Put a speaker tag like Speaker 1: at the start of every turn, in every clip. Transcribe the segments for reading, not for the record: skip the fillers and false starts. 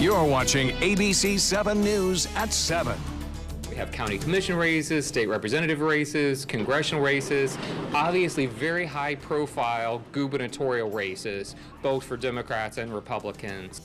Speaker 1: You're watching ABC7 News at 7.
Speaker 2: We have county commission races, state representative races, congressional races, obviously very high profile gubernatorial races, both for Democrats and Republicans.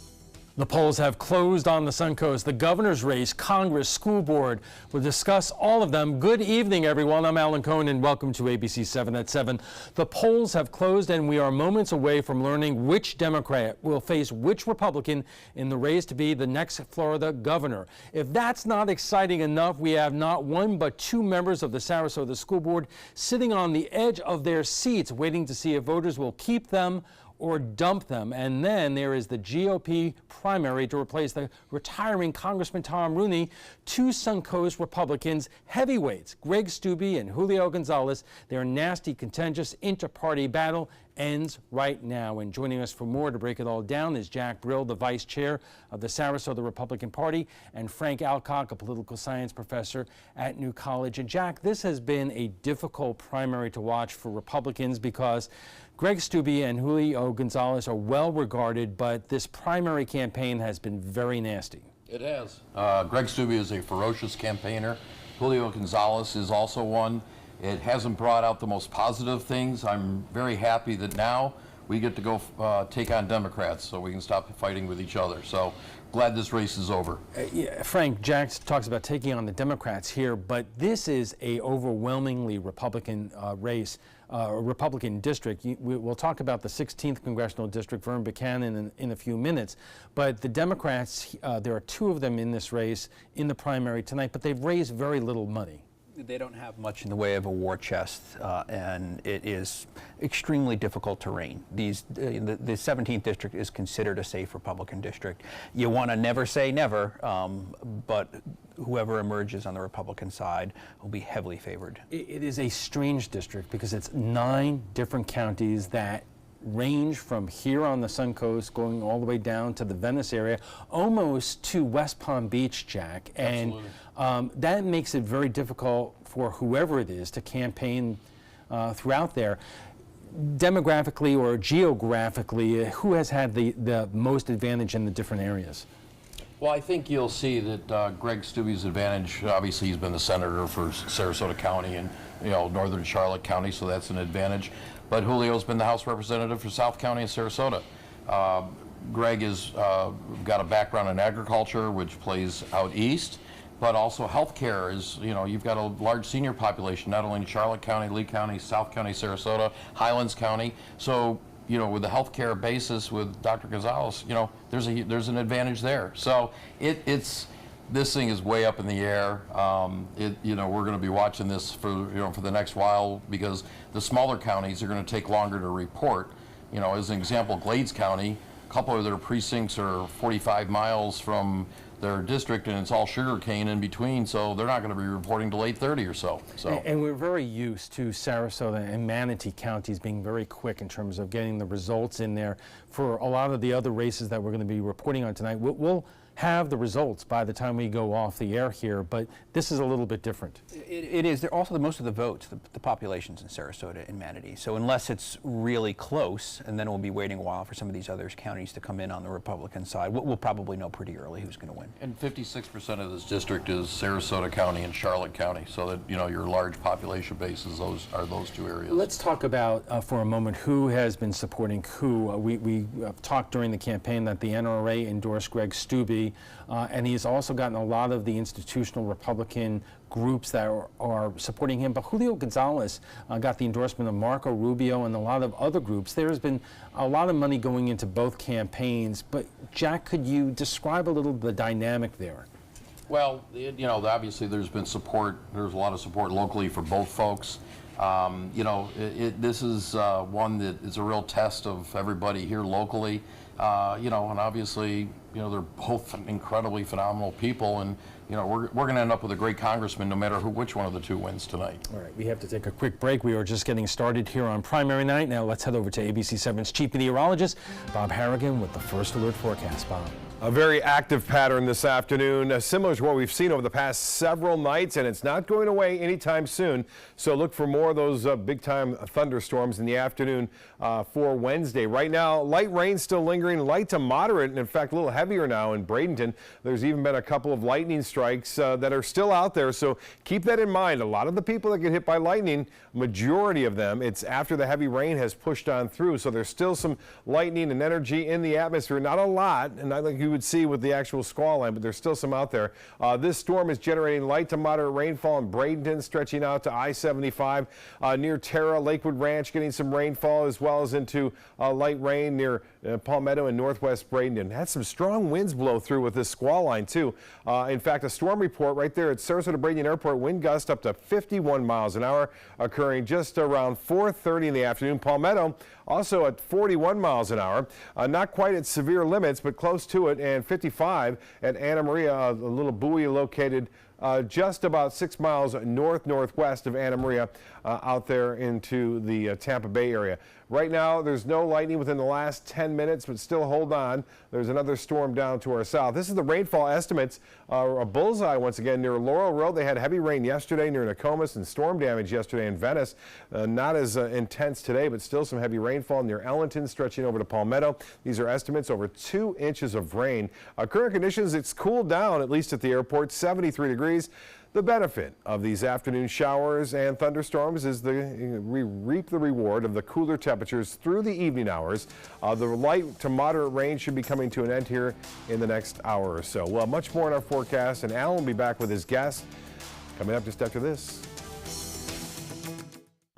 Speaker 3: The polls have closed on the Suncoast. The governor's race, Congress, school board. We'll discuss all of them. Good evening, everyone. I'm Alan Cohen, and welcome to ABC7 at 7. The polls have closed, and we are moments away from learning which Democrat will face which Republican in the race to be the next Florida governor. If that's not exciting enough, we have not one but two members of the Sarasota School Board sitting on the edge of their seats, waiting to see if voters will keep them or dump them. And then there is the GOP primary to replace the retiring Congressman Tom Rooney. Two Suncoast Republicans, heavyweights, Greg Steube and Julio Gonzalez. Their nasty, contentious inter-party battle ends right now. And joining us for more to break it all down is Jack Brill, the vice chair of the Sarasota Republican Party, and Frank Alcock, a political science professor at New College. And Jack, this has been a difficult primary to watch for Republicans because Greg Steube and Julio Gonzalez are well regarded, but this primary campaign has been very nasty.
Speaker 4: It has. Greg Steube is a ferocious campaigner. Julio Gonzalez is also one. It hasn't brought out the most positive things. I'm very happy that now we get to go take on Democrats so we can stop fighting with each other. So glad this race is over.
Speaker 3: Yeah, Frank, Jack talks about taking on the Democrats here, but this is a overwhelmingly Republican race. Republican district. We'll talk about the 16th congressional district, Vern Buchanan, in a few minutes. But the Democrats, there are two of them in this race in the primary tonight, but they've raised very little money.
Speaker 5: They don't have much in the way of a war chest, and it is extremely difficult to reign. The 17th district is considered a safe Republican district. You want to never say never, but whoever emerges on the Republican side will be heavily favored.
Speaker 3: It is a strange district because it's 9 different counties that range from here on the Suncoast going all the way down to the Venice area, almost to West Palm Beach, Jack. And that makes it very difficult for whoever it is to campaign throughout there. Demographically or geographically, who has had the most advantage in the different areas?
Speaker 4: Well, I think you'll see that Greg Steube's advantage, obviously he's been the senator for Sarasota County and northern Charlotte County, so that's an advantage. But Julio's been the House representative for South County and Sarasota. Greg has got a background in agriculture, which plays out east, but also healthcare is, you've got a large senior population, not only in Charlotte County, Lee County, South County, Sarasota, Highlands County. So, with the healthcare basis with Dr. Gonzalez, there's an advantage there. So this thing is way up in the air. We're going to be watching this for the next while because the smaller counties are going to take longer to report. As an example, Glades County, a couple of their precincts are 45 miles from their district, and it's all sugarcane in between, so they're not going to be reporting till 8:30 or so.
Speaker 3: And we're very used to Sarasota and Manatee counties being very quick in terms of getting the results in there. For a lot of the other races that we're going to be reporting on tonight, we'll have the results by the time we go off the air here, but this is a little bit different.
Speaker 5: It is. They're also most of the votes, the population's in Sarasota and Manatee. So unless it's really close, and then we'll be waiting a while for some of these other counties to come in on the Republican side, we'll probably know pretty early who's going to win.
Speaker 4: And 56% of this district is Sarasota County and Charlotte County, so that your large population bases are those two areas.
Speaker 3: Let's talk about for a moment who has been supporting who. We talked during the campaign that the NRA endorsed Greg Steube. And he's also gotten a lot of the institutional Republican groups that are supporting him. But Julio Gonzalez got the endorsement of Marco Rubio and a lot of other groups. There's been a lot of money going into both campaigns. But Jack, could you describe a little the dynamic there?
Speaker 4: Well, obviously there's been support. There's a lot of support locally for both folks. This is one that is a real test of everybody here locally. And obviously, they're both incredibly phenomenal people, and we're going to end up with a great congressman no matter which one of the two wins tonight.
Speaker 3: All right, we have to take a quick break. We are just getting started here on primary night. Now let's head over to ABC7's chief meteorologist, Bob Harrigan, with the First Alert forecast. Bob.
Speaker 6: A very active pattern this afternoon, similar to what we've seen over the past several nights, and it's not going away anytime soon. So look for more of those big-time thunderstorms in the afternoon for Wednesday. Right now, light rain still lingering, light to moderate, and in fact, a little heavier now in Bradenton. There's even been a couple of lightning strikes that are still out there, so keep that in mind. A lot of the people that get hit by lightning, majority of them, it's after the heavy rain has pushed on through. So there's still some lightning and energy in the atmosphere, not a lot, and not like you would see with the actual squall line, but there's still some out there. This storm is generating light to moderate rainfall in Bradenton, stretching out to I-75 near Terra, Lakewood Ranch, getting some rainfall, as well as into light rain near Palmetto and northwest Bradenton. Had some strong winds blow through with this squall line too. In fact, a storm report right there at Sarasota Bradenton Airport, wind gust up to 51 miles an hour, occurring just around 4:30 in the afternoon. Palmetto also at 41 miles an hour, not quite at severe limits, but close to it, and 55 at Anna Maria, a little buoy located just about 6 miles northwest of Anna Maria, out there into the Tampa Bay area. Right now, there's no lightning within the last 10 minutes, but still hold on. There's another storm down to our south. This is the rainfall estimates. A bullseye once again near Laurel Road. They had heavy rain yesterday near Nokomis and storm damage yesterday in Venice. Not as intense today, but still some heavy rainfall near Ellenton, stretching over to Palmetto. These are estimates over 2 inches of rain. Current conditions, it's cooled down, at least at the airport, 73 degrees. The benefit of these afternoon showers and thunderstorms is we reap the reward of the cooler temperatures through the evening hours. The light to moderate rain should be coming to an end here in the next hour or so. Well, much more in our forecast, and Alan will be back with his guest coming up just after this.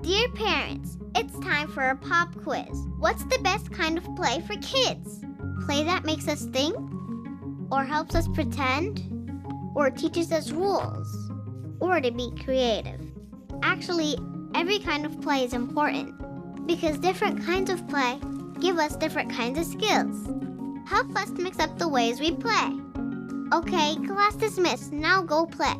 Speaker 7: Dear parents, it's time for a pop quiz. What's the best kind of play for kids? Play that makes us think? Or helps us pretend? Or teaches us rules? Or to be creative? Actually, every kind of play is important because different kinds of play give us different kinds of skills. Help us mix up the ways we play. Okay, class dismissed. Now go play.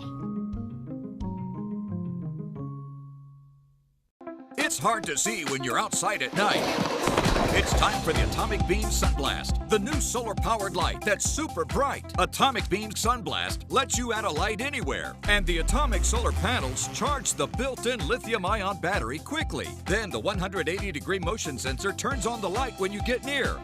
Speaker 8: It's hard to see when you're outside at night. It's time for the Atomic Beam Sunblast, the new solar-powered light that's super bright. Atomic Beam Sunblast lets you add a light anywhere, and the atomic solar panels charge the built-in lithium-ion battery quickly. Then the 180-degree motion sensor turns on the light when you get near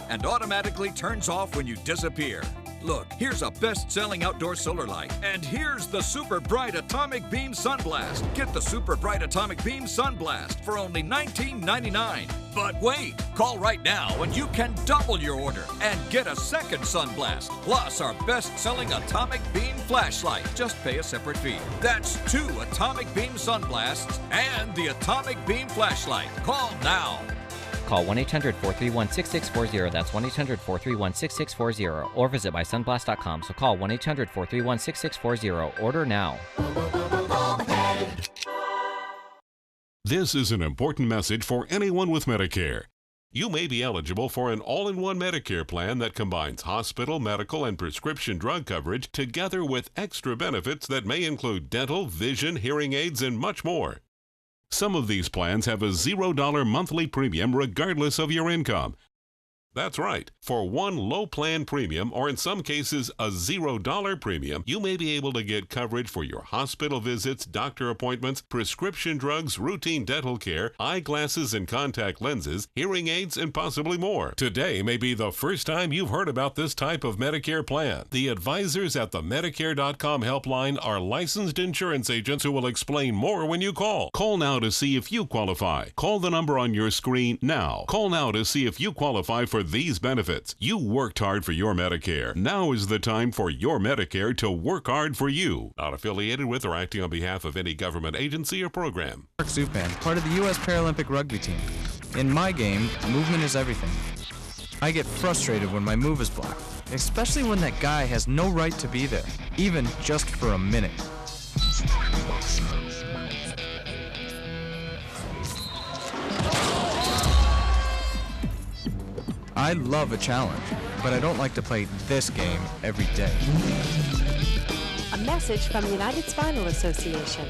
Speaker 8: and automatically turns off when you disappear. Look, here's a best-selling outdoor solar light, and here's the super bright Atomic Beam Sunblast. Get the super bright Atomic Beam Sunblast for only $19.99. But wait, call right now and you can double your order and get a second Sunblast, plus our best-selling Atomic Beam Flashlight. Just pay a separate fee. That's 2 Atomic Beam Sunblasts and the Atomic Beam Flashlight. Call now.
Speaker 9: Call 1-800-431-6640. That's 1-800-431-6640. Or visit mysunblast.com. So call 1-800-431-6640. Order now.
Speaker 10: This is an important message for anyone with Medicare. You may be eligible for an all-in-one Medicare plan that combines hospital, medical, and prescription drug coverage together with extra benefits that may include dental, vision, hearing aids, and much more. Some of these plans have a $0 monthly premium regardless of your income. That's right. For one low plan premium, or in some cases a $0 premium, you may be able to get coverage for your hospital visits, doctor appointments, prescription drugs, routine dental care, eyeglasses and contact lenses, hearing aids, and possibly more. Today may be the first time you've heard about this type of Medicare plan. The advisors at the Medicare.com helpline are licensed insurance agents who will explain more when you call. Call now to see if you qualify. Call the number on your screen now. Call now to see if you qualify for these benefits. You worked hard for your Medicare. Now is the time for your Medicare to work hard for you. Not affiliated with or acting on behalf of any government agency or program.
Speaker 11: Mark Zupan, part of the U.S. Paralympic rugby team. In my game, movement is everything. I get frustrated when my move is blocked, especially when that guy has no right to be there, even just for a minute. I love a challenge, but I don't like to play this game every day.
Speaker 12: A message from the United Spinal Association.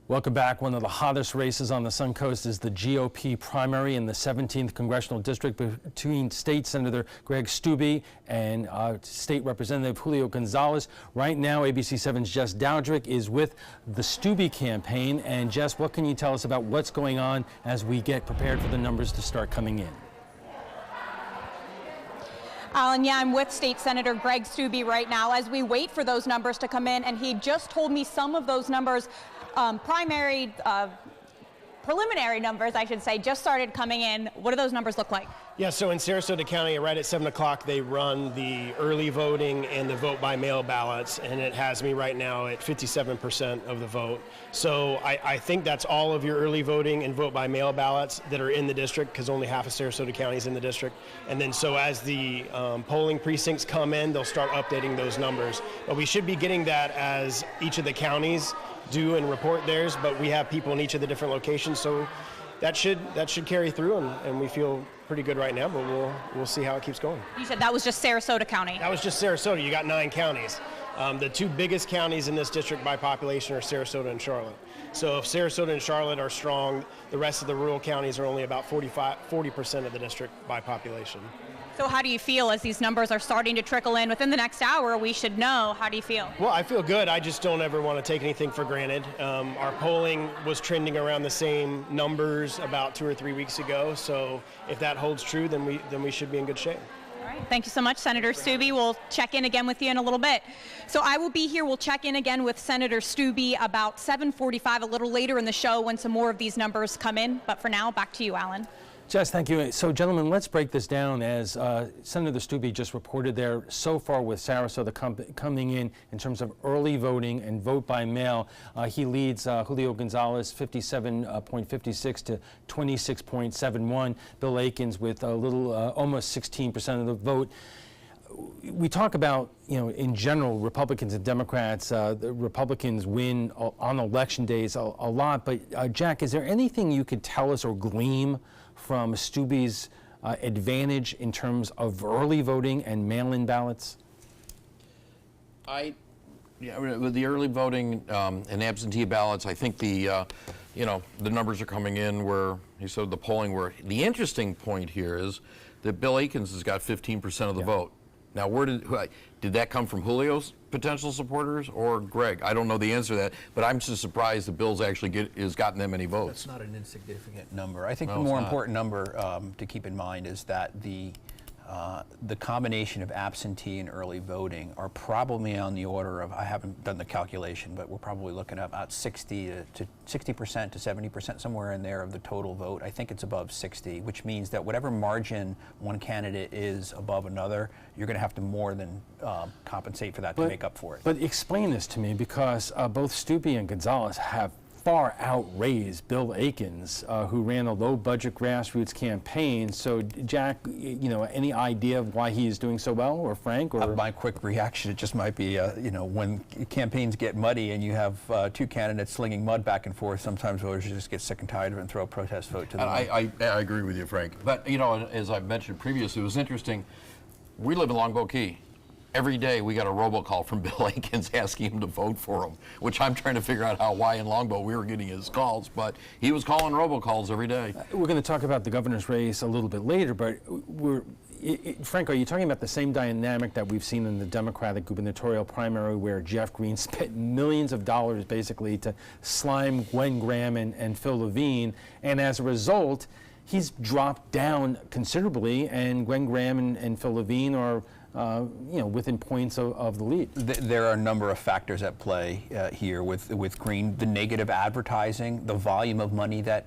Speaker 3: Welcome back. One of the hottest races on the Suncoast is the GOP primary in the 17th Congressional District between State Senator Greg Steube and State Representative Julio Gonzalez. Right now, ABC7's Jess Dowdrick is with the Steube campaign. And Jess, what can you tell us about what's going on as we get prepared for the numbers to start coming in?
Speaker 13: Alan, yeah, I'm with State Senator Greg Steube right now as we wait for those numbers to come in, and he just told me some of those numbers, preliminary numbers, I should say, just started coming in. What do those numbers look like?
Speaker 14: Yeah, so in Sarasota County, right at 7 o'clock, they run the early voting and the vote by mail ballots, and it has me right now at 57% of the vote. So I think that's all of your early voting and vote by mail ballots that are in the district, because only half of Sarasota County is in the district. And then so as the polling precincts come in, they'll start updating those numbers. But we should be getting that as each of the counties do and report theirs, but we have people in each of the different locations, so that should carry through, and we feel pretty good right now, but we'll see how it keeps going.
Speaker 13: You said that was just Sarasota County.
Speaker 14: That was just Sarasota. You got 9 counties. The 2 biggest counties in this district by population are Sarasota and Charlotte. So if Sarasota and Charlotte are strong, the rest of the rural counties are only about 40% of the district by population.
Speaker 13: So how do you feel as these numbers are starting to trickle in? Within the next hour, we should know. How do you feel?
Speaker 14: Well, I feel good. I just don't ever want to take anything for granted. Our polling was trending around the same numbers about 2 or 3 weeks ago. So if that holds true, then we should be in good shape.
Speaker 13: All right. Thank you so much, Senator Steube. We'll check in again with you in a little bit. So I will be here. We'll check in again with Senator Steube about 7:45, a little later in the show when some more of these numbers come in. But for now, back to you, Alan.
Speaker 3: Jess, thank you. So, gentlemen, let's break this down. As Senator Steube just reported there, so far with Sarasota coming in terms of early voting and vote by mail, he leads Julio Gonzalez 57.56 to 26.71. Bill Akins with a little almost 16% of the vote. We talk about, in general, Republicans and Democrats. The Republicans win on election days a lot. But, Jack, is there anything you could tell us or glean from Steube's advantage in terms of early voting and mail-in ballots?
Speaker 4: With the early voting and absentee ballots, I think the numbers are coming in where he said the polling where the interesting point here is that Bill Akins has got 15% of the vote. Now, did that come from Julio's potential supporters or Greg? I don't know the answer to that, but I'm just surprised that Bill's actually has gotten that many votes.
Speaker 5: That's not an insignificant number. I think the more important number to keep in mind is that the combination of absentee and early voting are probably on the order of, I haven't done the calculation, but we're probably looking at about 60% to 70%, somewhere in there of the total vote. I think it's above 60, which means that whatever margin one candidate is above another, you're going to have to more than compensate for that to make up for it.
Speaker 3: But explain this to me, because both Steube and Gonzalez have far outraised Bill Akins, who ran a low-budget grassroots campaign. So, Jack, any idea of why he is doing so well, or Frank? Or
Speaker 5: my quick reaction, it just might be, when campaigns get muddy and you have 2 candidates slinging mud back and forth, sometimes voters just get sick and tired of it and throw a protest vote to them.
Speaker 4: I agree with you, Frank. But, as I've mentioned previously, it was interesting. We live in Longboat Key. Every day we got a robocall from Bill Akins asking him to vote for him, which I'm trying to figure out why in Longboat we were getting his calls, but he was calling robocalls every day.
Speaker 3: We're going to talk about the governor's race a little bit later, but Frank, are you talking about the same dynamic that we've seen in the Democratic gubernatorial primary, where Jeff Green spent millions of dollars basically to slime Gwen Graham and Phil Levine, and as a result, he's dropped down considerably, and Gwen Graham and Phil Levine are within points of the lead.
Speaker 5: There are a number of factors at play here with Green. The negative advertising, the volume of money that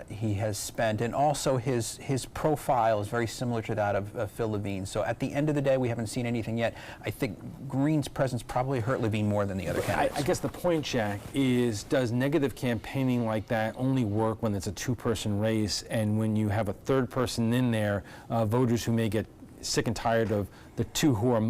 Speaker 5: he has spent, and also his profile is very similar to that of Phil Levine. So at the end of the day, we haven't seen anything yet. I think Green's presence probably hurt Levine more than the other candidates.
Speaker 3: I guess the point, Jack, is does negative campaigning like that only work when it's a 2-person race, and when you have a 3rd person in there, voters who may get sick and tired of the 2 who are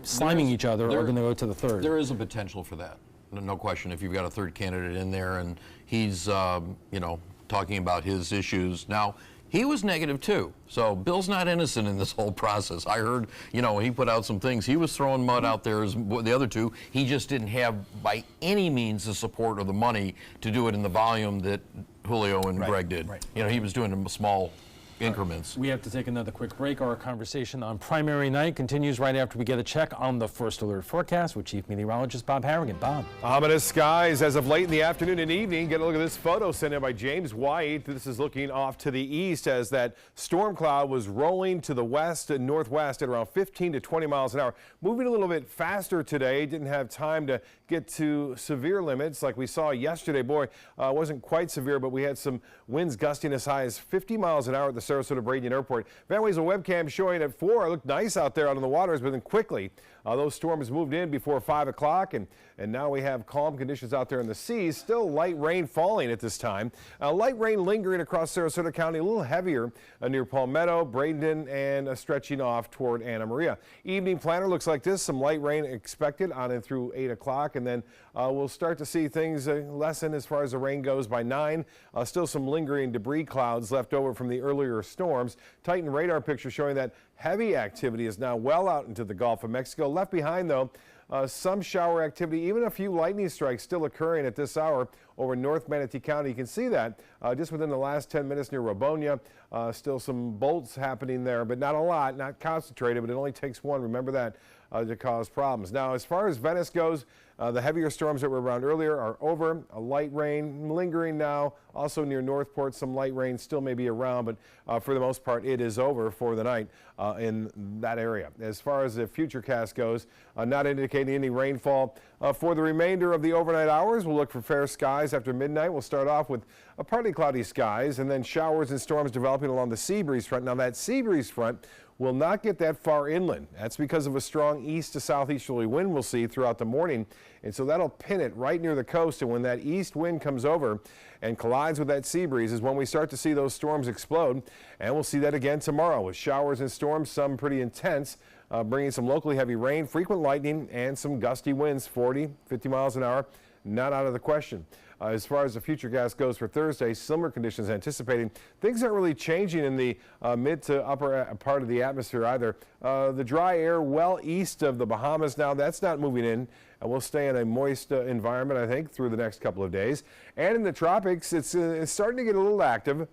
Speaker 3: sliming each other are going to go to the 3rd.
Speaker 4: There is a potential for that, no question. If you've got a 3rd candidate in there and he's, talking about his issues. Now, He was negative too. So Bill's not innocent in this whole process. I heard, you know, he put out some things. He was throwing mud out there as the other two. He just didn't have by any means the support or the money to do it in the volume that Julio and Greg did. You know, he was doing it in small increments.
Speaker 3: We have to take another quick break. Our conversation on primary night continues right after we get a check on the first alert forecast with Chief Meteorologist Bob Harrigan. Bob.
Speaker 6: Ominous skies as of late in the afternoon and evening. Get a look at this photo sent in by James White. This is looking off to the east as that storm cloud was rolling to the west and northwest at around 15 to 20 miles an hour. Moving a little bit faster today. Didn't have time to get to severe limits like we saw yesterday. Boy, wasn't quite severe, but we had some winds gusting as high as 50 miles an hour at the Sarasota Bradenton Airport. Van Wezel webcam showing at 4. It looked nice out there out on the waters, but then quickly those storms moved in before 5 o'clock, and now we have calm conditions out there in the seas. Still light rain falling at this time. Light rain lingering across Sarasota County, a little heavier near Palmetto, Bradenton, and stretching off toward Anna Maria. Evening planner looks like this. Some light rain expected on and through 8 o'clock, and then we'll start to see things lessen as far as the rain goes by 9. Still some lingering debris clouds left over from the earlier storms. Titan radar picture showing that heavy activity is now well out into the Gulf of Mexico. Left behind, though, some shower activity, even a few lightning strikes still occurring at this hour over North Manatee County. You can see that just within the last 10 minutes near Rabonia. Still some bolts happening there, but not a lot, not concentrated, but it only takes one. Remember that to cause problems. Now, as far as Venice goes, the heavier storms that were around earlier are over. A light rain lingering now. Also near Northport, some light rain still may be around, but for the most part, it is over for the night in that area. As far as the future cast goes, not indicating any rainfall for the remainder of the overnight hours. We'll look for fair skies after midnight. We'll start off with partly cloudy skies and then showers and storms developing along the sea breeze front. Now, that sea breeze front will not get that far inland. That's because of a strong east to southeasterly wind we'll see throughout the morning. And so that'll pin it right near the coast. And when that east wind comes over and collides with that sea breeze is when we start to see those storms explode. And we'll see that again tomorrow with showers and storms, some pretty intense, bringing some locally heavy rain, frequent lightning, and some gusty winds, 40, 50 miles an hour. Not out of the question. As far as the future cast goes for Thursday, similar conditions anticipating. Things aren't really changing in the mid to upper part of the atmosphere either. The dry air well east of the Bahamas now, that's not moving in. And we'll stay in a moist environment, I think, through the next couple of days. And in the tropics, it's starting to get a little active.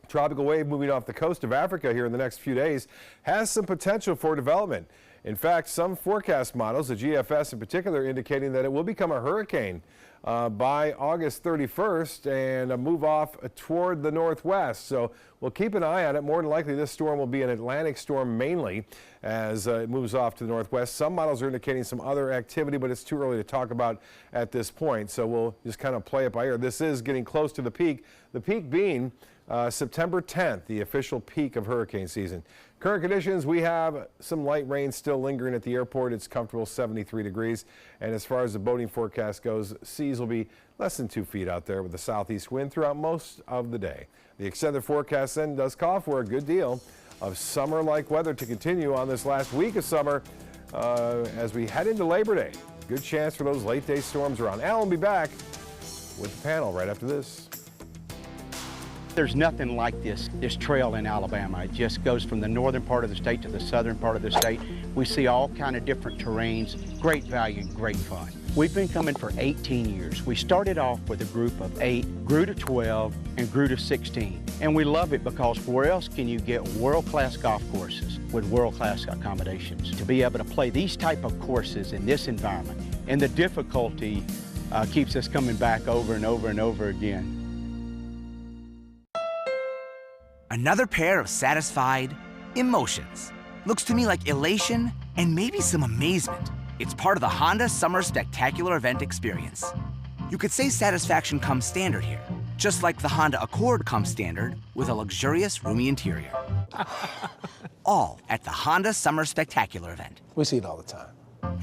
Speaker 6: Tropical wave moving off the coast of Africa here in the next few days has some potential for development. In fact, some forecast models, the GFS in particular, indicating that it will become a hurricane by August 31st and move off toward the northwest. So we'll keep an eye on it. More than likely, this storm will be an Atlantic storm mainly as it moves off to the northwest. Some models are indicating some other activity, but it's too early to talk about at this point. So we'll just kind of play it by ear. This is getting close to the peak being September 10th, the official peak of hurricane season. Current conditions, we have some light rain still lingering at the airport. It's comfortable 73 degrees. And as far as the boating forecast goes, seas will be less than 2 feet out there with a southeast wind throughout most of the day. The extended forecast then does call for a good deal of summer-like weather to continue on this last week of summer as we head into Labor Day. Good chance for those late day storms around. Alan will be back with the panel right after this.
Speaker 15: There's nothing like this trail in Alabama. It just goes from the northern part of the state to the southern part of the state. We see all kind of different terrains, great value, great fun. We've been coming for 18 years. We started off with a group of 8, grew to 12, and grew to 16. And we love it because where else can you get world-class golf courses with world-class accommodations? To be able to play these type of courses in this environment, and the difficulty keeps us coming back over and over and over again.
Speaker 16: Another pair of satisfied emotions. Looks to me like elation and maybe some amazement. It's part of the Honda Summer Spectacular event experience. You could say satisfaction comes standard here, just like the Honda Accord comes standard with a luxurious, roomy interior. All at the Honda Summer Spectacular event.
Speaker 17: We see it all the time.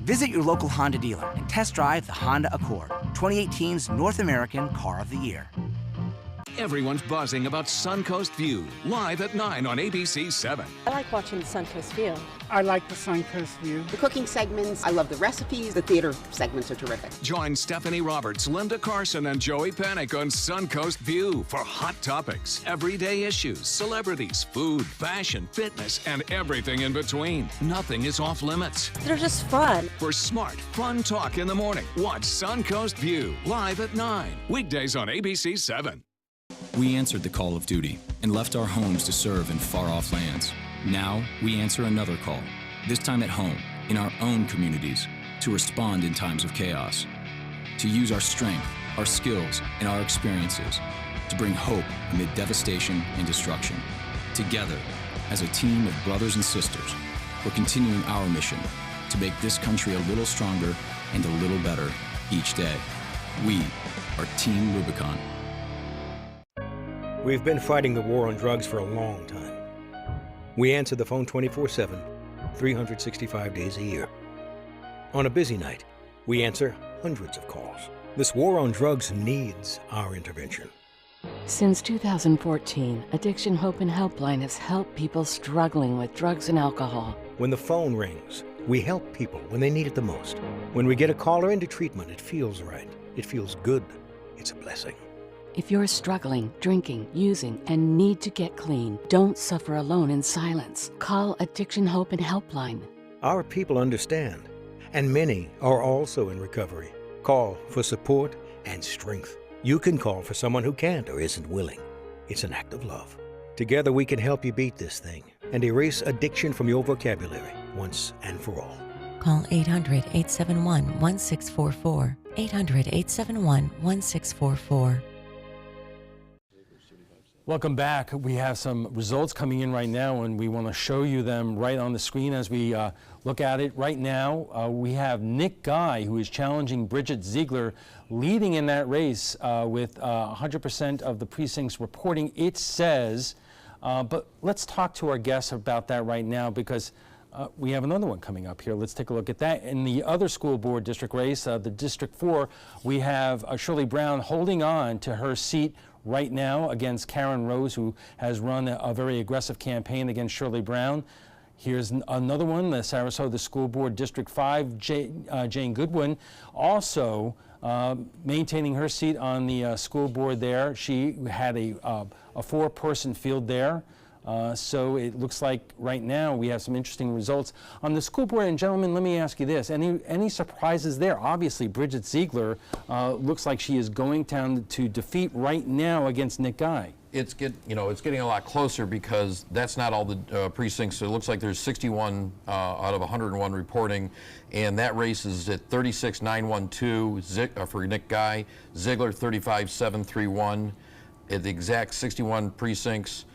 Speaker 16: Visit your local Honda dealer and test drive the Honda Accord, 2018's North American Car of the Year.
Speaker 1: Everyone's buzzing about Suncoast View, live at 9 on ABC7.
Speaker 17: I like watching the Suncoast View.
Speaker 18: I like the Suncoast View.
Speaker 19: The cooking segments, I love the recipes. The theater segments are terrific.
Speaker 1: Join Stephanie Roberts, Linda Carson, and Joey Panic on Suncoast View for hot topics, everyday issues, celebrities, food, fashion, fitness, and everything in between. Nothing is off limits.
Speaker 17: They're just fun.
Speaker 1: For smart, fun talk in the morning, watch Suncoast View, live at 9. Weekdays on ABC7.
Speaker 20: We answered the call of duty and left our homes to serve in far-off lands. Now, we answer another call, this time at home, in our own communities, to respond in times of chaos, to use our strength, our skills, and our experiences to bring hope amid devastation and destruction. Together, as a team of brothers and sisters, we're continuing our mission to make this country a little stronger and a little better each day. We are Team Rubicon.
Speaker 21: We've been fighting the war on drugs for a long time. We answer the phone 24/7, 365 days a year. On a busy night, we answer hundreds of calls. This war on drugs needs our intervention.
Speaker 22: Since 2014, Addiction Hope and Helpline has helped people struggling with drugs and alcohol.
Speaker 21: When the phone rings, we help people when they need it the most. When we get a caller into treatment, it feels right. It feels good. It's a blessing.
Speaker 22: If you're struggling, drinking, using, and need to get clean, don't suffer alone in silence. Call Addiction Hope and Helpline.
Speaker 21: Our people understand, and many are also in recovery. Call for support and strength. You can call for someone who can't or isn't willing. It's an act of love. Together we can help you beat this thing and erase addiction from your vocabulary once and for all.
Speaker 23: Call 800-871-1644. 800-871-1644.
Speaker 3: Welcome back. We have some results coming in right now, and we want to show you them right on the screen as we look at it. Right now, we have Nick Guy, who is challenging Bridget Ziegler, leading in that race with 100% of the precincts reporting, it says. But let's talk to our guests about that right now, because we have another one coming up here. Let's take a look at that. In the other school board district race, the District 4, we have Shirley Brown holding on to her seat right now against Karen Rose, who has run a very aggressive campaign against Shirley Brown. Here's another one, the Sarasota School Board District 5, Jane Goodwin, also maintaining her seat on the school board there. She had a 4-person field there. So it looks like right now we have some interesting results on the school board. And gentlemen, let me ask you this: any surprises there? Obviously, Bridget Ziegler looks like she is going down to defeat right now against Nick Guy.
Speaker 4: It's getting a lot closer, because that's not all the precincts. So it looks like there's 61 out of 101 reporting, and that race is at 36,912 for Nick Guy, Ziegler 35,731 at the exact 61 precincts.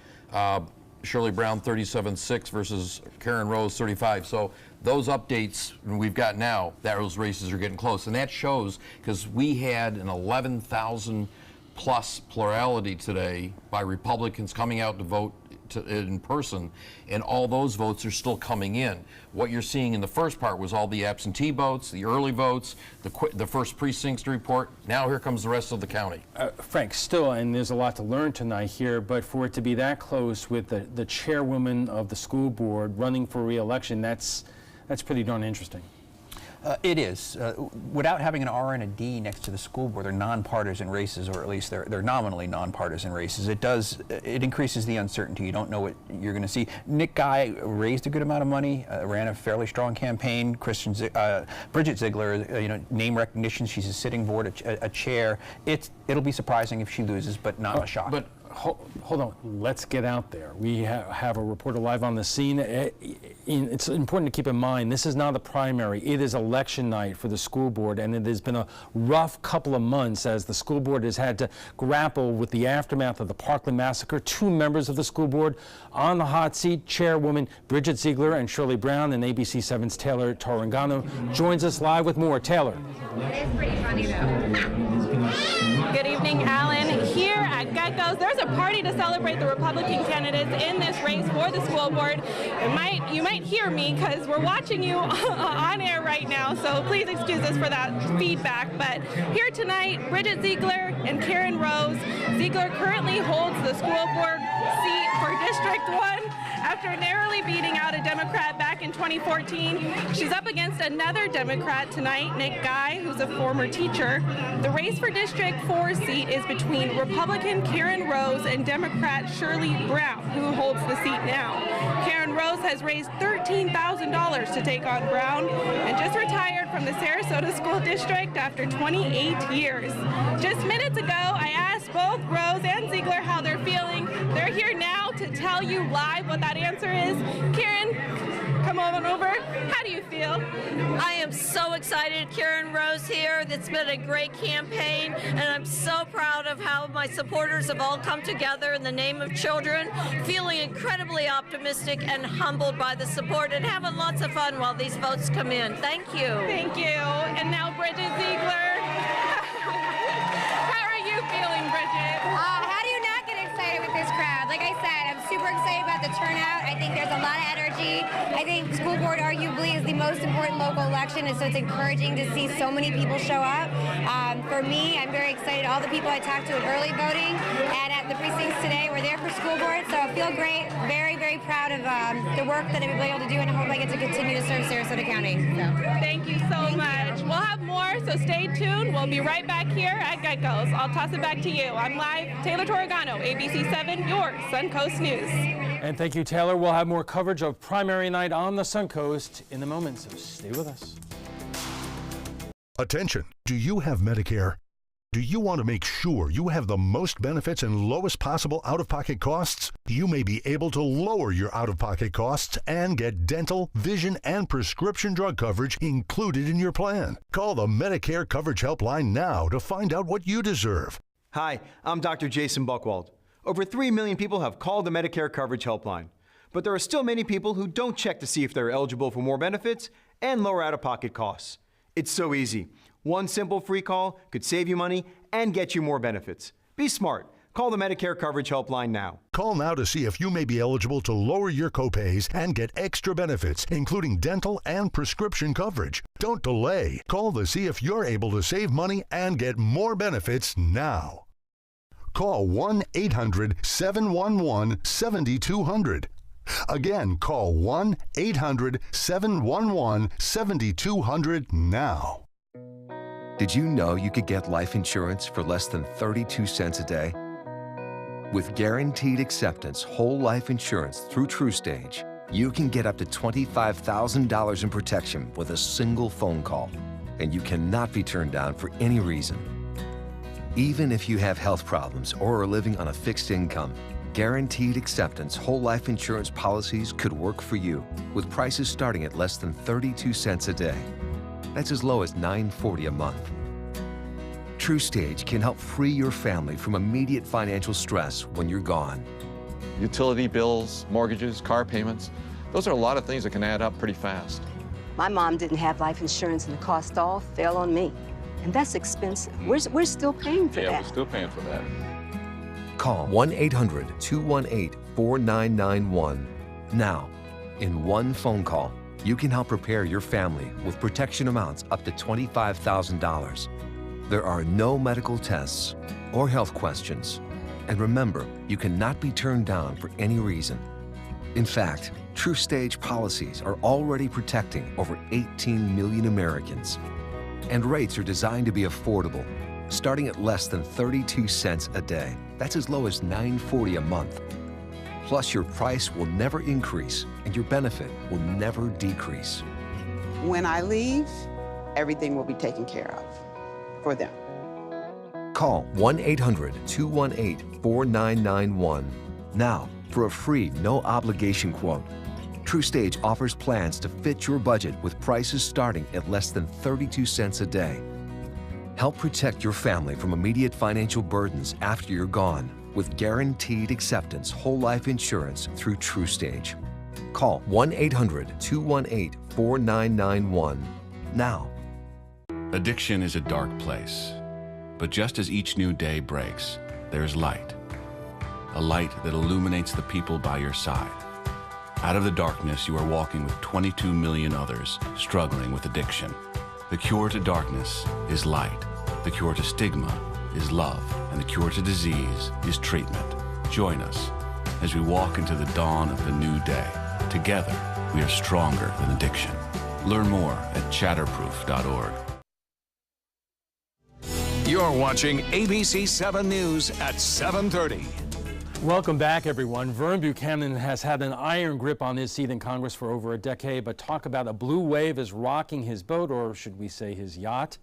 Speaker 4: Shirley Brown 37.6 versus Karen Rose 35. So those updates we've got now, those races are getting close, and that shows because we had an 11,000 plus plurality today by Republicans coming out to vote in person, and all those votes are still coming in. What you're seeing in the first part was all the absentee votes, the early votes, the first precincts to report. Now here comes the rest of the county.
Speaker 3: Frank, still, and there's a lot to learn tonight here, but for it to be that close with the chairwoman of the school board running for re-election, that's pretty darn interesting.
Speaker 5: It is. Without having an R and a D next to the school board, they're nonpartisan races, or at least they're nominally nonpartisan races. It increases the uncertainty. You don't know what you're going to see. Nick Guy raised a good amount of money, ran a fairly strong campaign. Bridget Ziegler, name recognition. She's a sitting board, a chair. It'll be surprising if she loses, but not a shock.
Speaker 3: But hold on, let's get out there. We have a reporter live on the scene. It's important to keep in mind, this is not a primary. It is election night for the school board, and it has been a rough couple of months as the school board has had to grapple with the aftermath of the Parkland massacre. 2 members of the school board on the hot seat, Chairwoman Bridget Ziegler and Shirley Brown, and ABC7's Taylor Torringano joins us live with more. Taylor.
Speaker 24: It is pretty funny, though. Good evening, Alan. Here at Geico's, there's a
Speaker 2: party to celebrate the Republican candidates in this race for the school board. You might hear me because we're watching you on air right now, so please excuse us for that feedback. But here tonight, Bridget Ziegler and Karen Rose. Ziegler currently holds the school board seat for District 1 after narrowly beating out a Democrat back in 2014. She's up against another Democrat tonight, Nick Guy, who's a former teacher. The race for District 4 seat is between Republican Karen Rose and Democrat Shirley Brown, who holds the seat now. Karen Rose has raised $13,000 to take on Brown and just retired from the Sarasota School District after 28 years. Just minutes ago, I asked both Rose and Ziegler how they're feeling. They're here now to tell you live what that answer is. Karen, come on over. How do you feel?
Speaker 7: I am so excited. Karen Rose here. It's been a great campaign, and I'm so proud of how my supporters have all come together in the name of children, feeling incredibly optimistic and humbled by the support and having lots of fun while these votes come in. Thank you.
Speaker 2: Thank you. And now Bridget Ziegler. How are you feeling, Bridget?
Speaker 23: How do you not get excited with this crowd? Like I said, I'm super excited about the turnout. I think there's a lot of energy. I think school board arguably is the most important local election, and so it's encouraging to see so many people show up. For me, I'm very excited. All the people I talked to at early voting and at the precincts today were there for school board, so I feel great. Very, very proud of the work that I've been able to do, and I hope I get to continue to serve Sarasota County. So.
Speaker 2: Thank you so much. We'll have more, so stay tuned. We'll be right back here at Geico's. I'll toss it back to you. I'm live, Taylor Torregano, ABC7, your Suncoast News.
Speaker 3: And thank you, Taylor. We'll have more coverage of primary night on the Suncoast in a moment, so stay with us.
Speaker 24: Attention, do you have Medicare? Do you want to make sure you have the most benefits and lowest possible out-of-pocket costs? You may be able to lower your out-of-pocket costs and get dental, vision, and prescription drug coverage included in your plan. Call the Medicare Coverage Helpline now to find out what you deserve.
Speaker 25: Hi, I'm Dr. Jason Buchwald. Over 3 million people have called the Medicare Coverage Helpline, but there are still many people who don't check to see if they're eligible for more benefits and lower out-of-pocket costs. It's so easy. One simple free call could save you money and get you more benefits. Be smart. Call the Medicare Coverage Helpline now.
Speaker 24: Call now to see if you may be eligible to lower your copays and get extra benefits, including dental and prescription coverage. Don't delay. Call to see if you're able to save money and get more benefits now. Call 1-800-711-7200. Again, call 1-800-711-7200 now.
Speaker 26: Did you know you could get life insurance for less than 32 cents a day? With guaranteed acceptance whole life insurance through TruStage, you can get up to $25,000 in protection with a single phone call, and you cannot be turned down for any reason. Even if you have health problems or are living on a fixed income, guaranteed acceptance whole life insurance policies could work for you, with prices starting at less than 32 cents a day. That's as low as $9.40 a month. TruStage can help free your family from immediate financial stress when you're gone.
Speaker 27: Utility bills, mortgages, car payments, those are a lot of things that can add up pretty fast.
Speaker 17: My mom didn't have life insurance and the cost all fell on me. And that's expensive. We're still paying for that.
Speaker 27: Yeah, we're still paying for that.
Speaker 26: Call 1-800-218-4991 now. In one phone call, you can help prepare your family with protection amounts up to $25,000. There are no medical tests or health questions. And remember, you cannot be turned down for any reason. In fact, TruStage policies are already protecting over 18 million Americans. And rates are designed to be affordable, starting at less than 32 cents a day. That's as low as $9.40 a month. Plus, your price will never increase and your benefit will never decrease.
Speaker 19: When I leave, everything will be taken care of for them.
Speaker 26: Call 1-800-218-4991 now for a free, no-obligation quote. TruStage offers plans to fit your budget with prices starting at less than 32 cents a day. Help protect your family from immediate financial burdens after you're gone with guaranteed acceptance whole life insurance through TruStage. Call 1-800-218-4991 now.
Speaker 28: Addiction is a dark place, but just as each new day breaks, there's light. a light that illuminates the people by your side. Out of the darkness, you are walking with 22 million others struggling with addiction. The cure to darkness is light. The cure to stigma is love. And the cure to disease is treatment. Join us as we walk into the dawn of a new day. Together, we are stronger than addiction. Learn more at chatterproof.org.
Speaker 1: You're watching ABC7 News at 7:30.
Speaker 3: Welcome back, everyone. Vern Buchanan has had an iron grip on his seat in Congress for over a decade, but talk about a blue wave is rocking his boat, or should we say his yacht.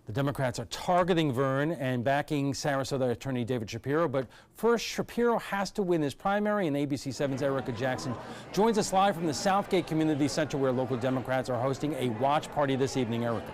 Speaker 3: The Democrats are targeting Vern and backing Sarasota Attorney David Shapiro, but first, Shapiro has to win his primary, and ABC7's Erica Jackson joins us live from the Southgate Community Center, where local Democrats are hosting a watch party this evening. Erica.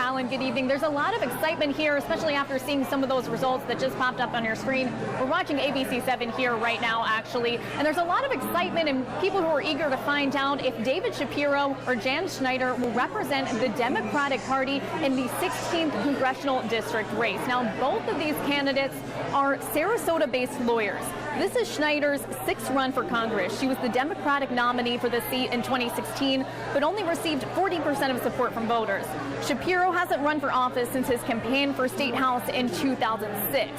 Speaker 6: Alan, good evening. There's a lot of excitement here, especially after seeing some of those results that just popped up on your screen. We're watching ABC7 here right now, actually, and there's a lot of excitement and people who are eager to find out if David Shapiro or Jan Schneider will represent the Democratic Party in the 16th Congressional District race. Now, both of these candidates are Sarasota-based lawyers. This is Schneider's sixth run for Congress. She was the Democratic nominee for the seat in 2016, but only received 40% of support from voters. Shapiro hasn't run for office since his campaign for State House in 2006.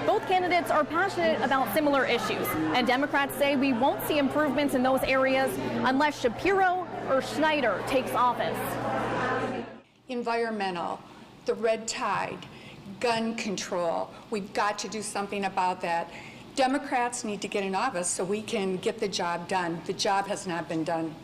Speaker 6: Both candidates are passionate about similar issues, and Democrats say we won't see improvements in those areas unless Shapiro or Schneider takes office.
Speaker 8: Environmental, the red tide, gun control, we've got to do something about that. Democrats need to get in office so we can get the job done. The job has not been done.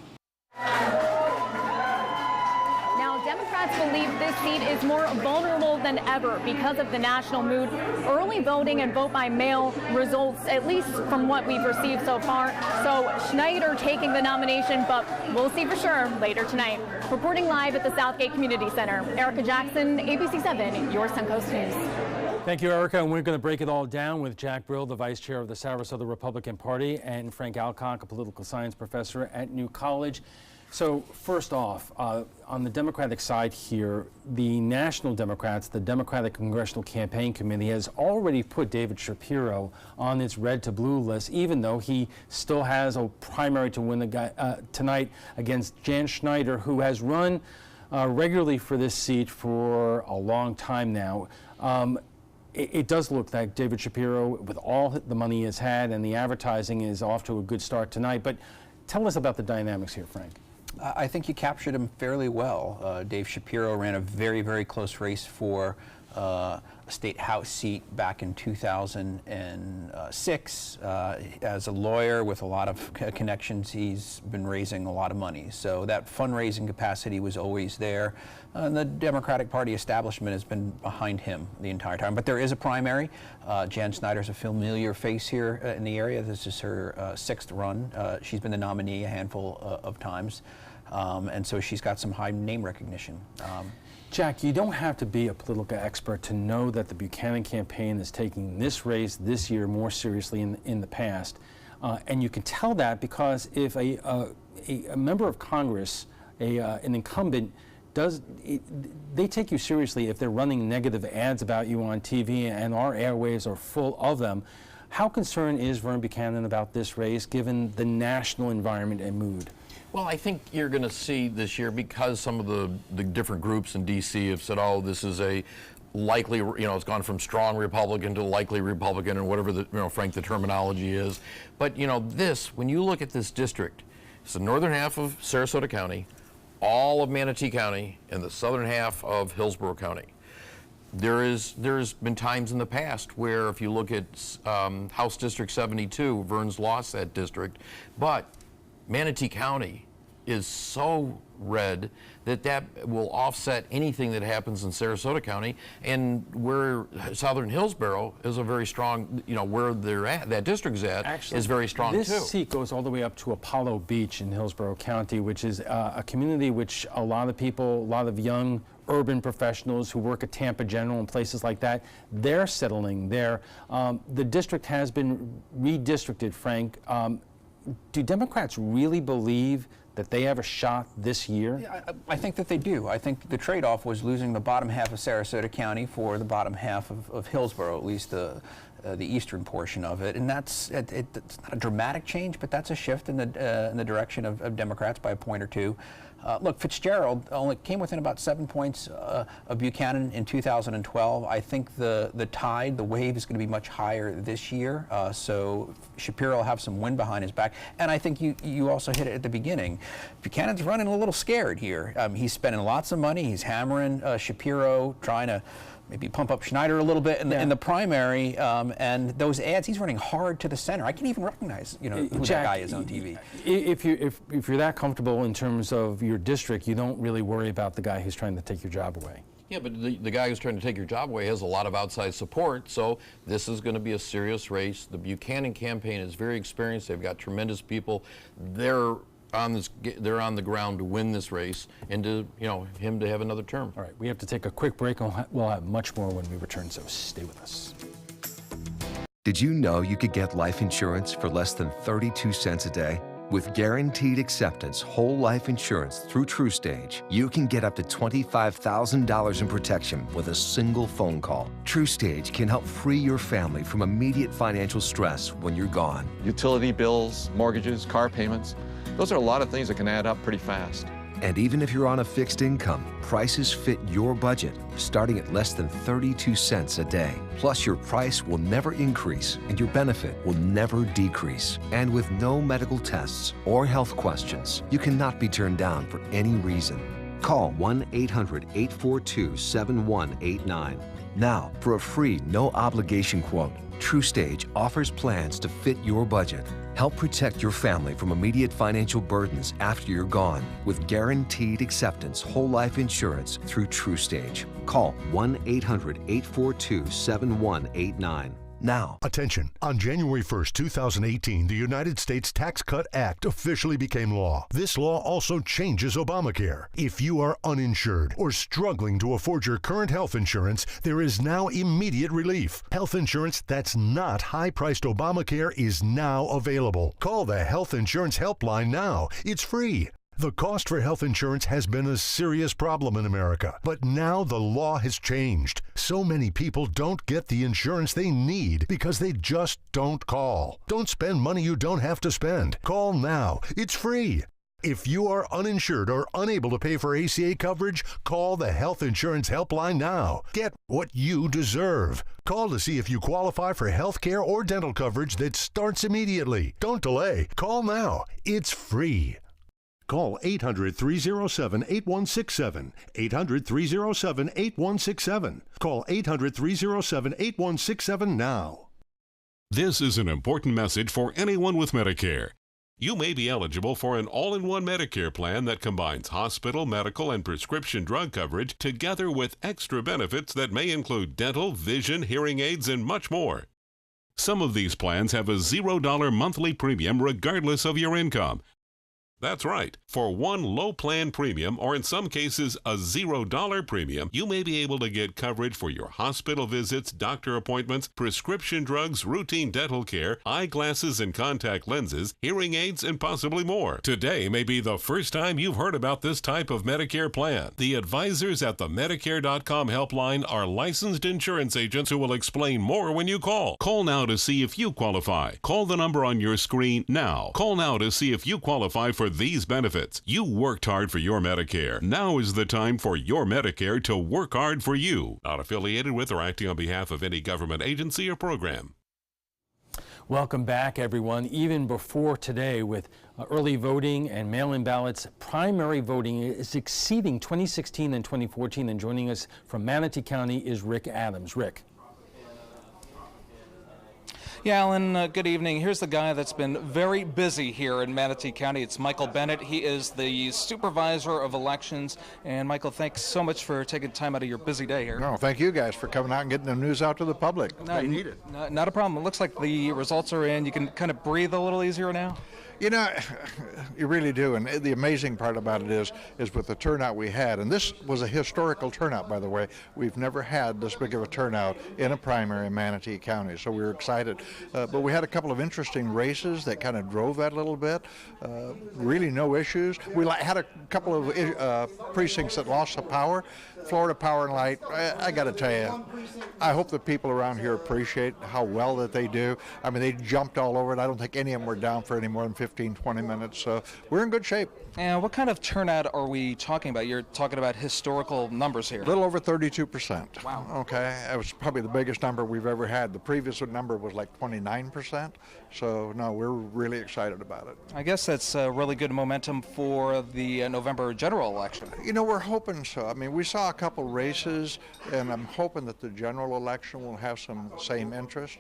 Speaker 6: Now, Democrats believe this seat is more vulnerable than ever because of the national mood. Early voting and vote by mail results, at least from what we've received so far. So Schneider taking the nomination, but we'll see for sure later tonight. Reporting live at the Southgate Community Center, Erica Jackson, ABC7, your Suncoast News.
Speaker 3: Thank you, Erica. And we're going to break it all down with Jack Brill, the vice chair of the Sarasota Republican Party, and Frank Alcock, a political science professor at New College. So first off, on the Democratic side here, the National Democrats, the Democratic Congressional Campaign Committee, has already put David Shapiro on its red to blue list, even though he still has a primary to win tonight against Jan Schneider, who has run regularly for this seat for a long time now. It does look like David Shapiro, with all the money he has had and the advertising, is off to a good start tonight. But tell us about the dynamics here, Frank.
Speaker 5: I think you captured him fairly well. Dave Shapiro ran a very, very close race for a state house seat back in 2006. As a lawyer with a lot of connections, he's been raising a lot of money. So that fundraising capacity was always there. And the Democratic Party establishment has been behind him the entire time. But there is a primary. Jan Schneider's a familiar face here in the area. This is her sixth run. She's been the nominee a handful of times. And so she's got some high name recognition.
Speaker 3: Jack, you don't have to be a political expert to know that the Buchanan campaign is taking this race this year more seriously in the past. And you can tell that because if a member of Congress, an incumbent, they take you seriously if they're running negative ads about you on TV and our airwaves are full of them. How concerned is Vern Buchanan about this race given the national environment and mood?
Speaker 4: Well, I think you're going to see this year, because some of the different groups in D.C. have said, oh, this is a likely, it's gone from strong Republican to likely Republican, or whatever Frank, the terminology is. But, when you look at this district, it's the northern half of Sarasota County, all of Manatee County, and the southern half of Hillsborough County. There's been times in the past where, if you look at House District 72, Vern's lost that district, but Manatee County is so red that will offset anything that happens in Sarasota County, and where southern Hillsborough is a very strong, where they're at, that district's at,
Speaker 3: actually,
Speaker 4: is very strong too.
Speaker 3: This seat goes all the way up to Apollo Beach in Hillsborough County, which is a community which a lot of people, a lot of young urban professionals who work at Tampa General and places like that, they're settling there. The district has been redistricted, Frank. Do Democrats really believe that they have a shot this year?
Speaker 5: Yeah, I think that they do. I think the trade-off was losing the bottom half of Sarasota County for the bottom half of Hillsborough, at least the eastern portion of it, and it's not a dramatic change, but that's a shift in the direction of Democrats by a point or two. Look, Fitzgerald only came within about 7 points of Buchanan in 2012. I think the tide, the wave, is going to be much higher this year. So Shapiro will have some wind behind his back. And I think you also hit it at the beginning. Buchanan's running a little scared here. He's spending lots of money. He's hammering Shapiro, trying to maybe pump up Schneider a little bit in the primary, and those ads, he's running hard to the center. I can't even recognize, who
Speaker 3: Jack,
Speaker 5: that guy is on TV.
Speaker 3: If you're that comfortable in terms of your district, you don't really worry about the guy who's trying to take your job away.
Speaker 4: Yeah, but the guy who's trying to take your job away has a lot of outside support, so this is going to be a serious race. The Buchanan campaign is very experienced. They've got tremendous people. They're on the ground to win this race and to, him to have another term.
Speaker 3: All right, we have to take a quick break, and we'll have much more when we return, so stay with us.
Speaker 26: Did you know you could get life insurance for less than 32 cents a day? With guaranteed acceptance whole life insurance through TruStage, you can get up to $25,000 in protection with a single phone call. TruStage can help free your family from immediate financial stress when you're gone.
Speaker 27: Utility bills, mortgages, car payments, those are a lot of things that can add up pretty fast.
Speaker 26: And even if you're on a fixed income, prices fit your budget, starting at less than 32 cents a day. Plus, your price will never increase and your benefit will never decrease. And with no medical tests or health questions, you cannot be turned down for any reason. Call 1-800-842-7189. Now, for a free, no-obligation quote, TruStage offers plans to fit your budget. Help protect your family from immediate financial burdens after you're gone with guaranteed acceptance whole life insurance through TruStage. Call 1-800-842-7189. Now.
Speaker 24: Attention. On January 1st, 2018, the United States Tax Cut Act officially became law. This law also changes Obamacare. If you are uninsured or struggling to afford your current health insurance, there is now immediate relief. Health insurance that's not high-priced Obamacare is now available. Call the Health Insurance Helpline now. It's free. The cost for health insurance has been a serious problem in America, but now the law has changed. So many people don't get the insurance they need because they just don't call. Don't spend money you don't have to spend. Call now. It's free. If you are uninsured or unable to pay for ACA coverage, call the Health Insurance Helpline now. Get what you deserve. Call to see if you qualify for health care or dental coverage that starts immediately. Don't delay. Call now. It's free. Call 800-307-8167. 800-307-8167. Call 800-307-8167 now.
Speaker 9: This is an important message for anyone with Medicare. You may be eligible for an all-in-one Medicare plan that combines hospital, medical, and prescription drug coverage together with extra benefits that may include dental, vision, hearing aids, and much more. Some of these plans have a $0 monthly premium regardless of your income. That's right. For one low plan premium, or in some cases a $0 premium, you may be able to get coverage for your hospital visits, doctor appointments, prescription drugs, routine dental care, eyeglasses and contact lenses, hearing aids, and possibly more. Today may be the first time you've heard about this type of Medicare plan. The advisors at the Medicare.com helpline are licensed insurance agents who will explain more when you call. Call now to see if you qualify. Call the number on your screen now. Call now to see if you qualify for these benefits. You worked hard for your Medicare. Now is the time for your Medicare to work hard for you. Not affiliated with or acting on behalf of any government agency or program.
Speaker 3: Welcome back, everyone. Even before today, with early voting and mail-in ballots, primary voting is exceeding 2016 and 2014. And joining us from Manatee County is Rick Adams. Rick.
Speaker 10: Yeah, Alan, good evening. Here's the guy that's been very busy here in Manatee County. It's Michael Bennett. He is the supervisor of elections. And Michael, thanks so much for taking time out of your busy day here.
Speaker 11: No, thank you guys for coming out and getting the news out to the public.
Speaker 10: No,
Speaker 11: They need it.
Speaker 10: Not a problem. It looks like the results are in. You can kind of breathe a little easier now.
Speaker 11: You know, you really do, and the amazing part about it is with the turnout we had, and this was a historical turnout, by the way. We've never had this big of a turnout in a primary in Manatee County, so we were excited. But we had a couple of interesting races that kind of drove that a little bit. Really no issues. We had a couple of precincts that lost the power. Florida Power and Light, I got to tell you, I hope the people around here appreciate how well that they do. I mean, they jumped all over it. I don't think any of them were down for any more than 15, 20 minutes, so we're in good shape.
Speaker 10: And what kind of turnout are we talking about? You're talking about historical numbers here.
Speaker 11: A little over 32%.
Speaker 10: Wow.
Speaker 11: Okay, that was probably the biggest number we've ever had. The previous number was like 29%, so no, we're really excited about it.
Speaker 10: I guess that's really good momentum for the November general election.
Speaker 11: You know, we're hoping so. I mean, we saw a couple races, and I'm hoping that the general election will have some same interest.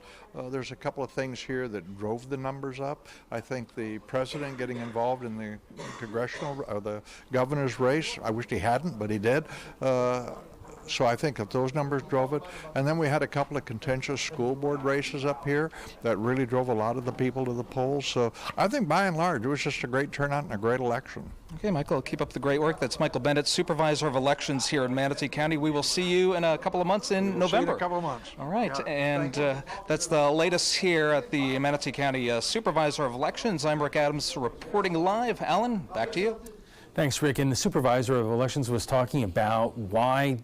Speaker 11: There's a couple of things here that drove the numbers up. I think the president getting involved in the congressional or the governor's race, I wished he hadn't, but he did. So I think that those numbers drove it. And then we had a couple of contentious school board races up here that really drove a lot of the people to the polls. So I think by and large, it was just a great turnout and a great election.
Speaker 10: Okay, Michael, keep up the great work. That's Michael Bennett, Supervisor of Elections here in Manatee County. We will see you in a couple of months in November.
Speaker 11: See you in a couple of months.
Speaker 10: All right,
Speaker 11: Yeah,
Speaker 10: and that's the latest here at the Manatee County Supervisor of Elections. I'm Rick Adams reporting live. Alan, back to you.
Speaker 3: Thanks, Rick. And the Supervisor of Elections was talking about why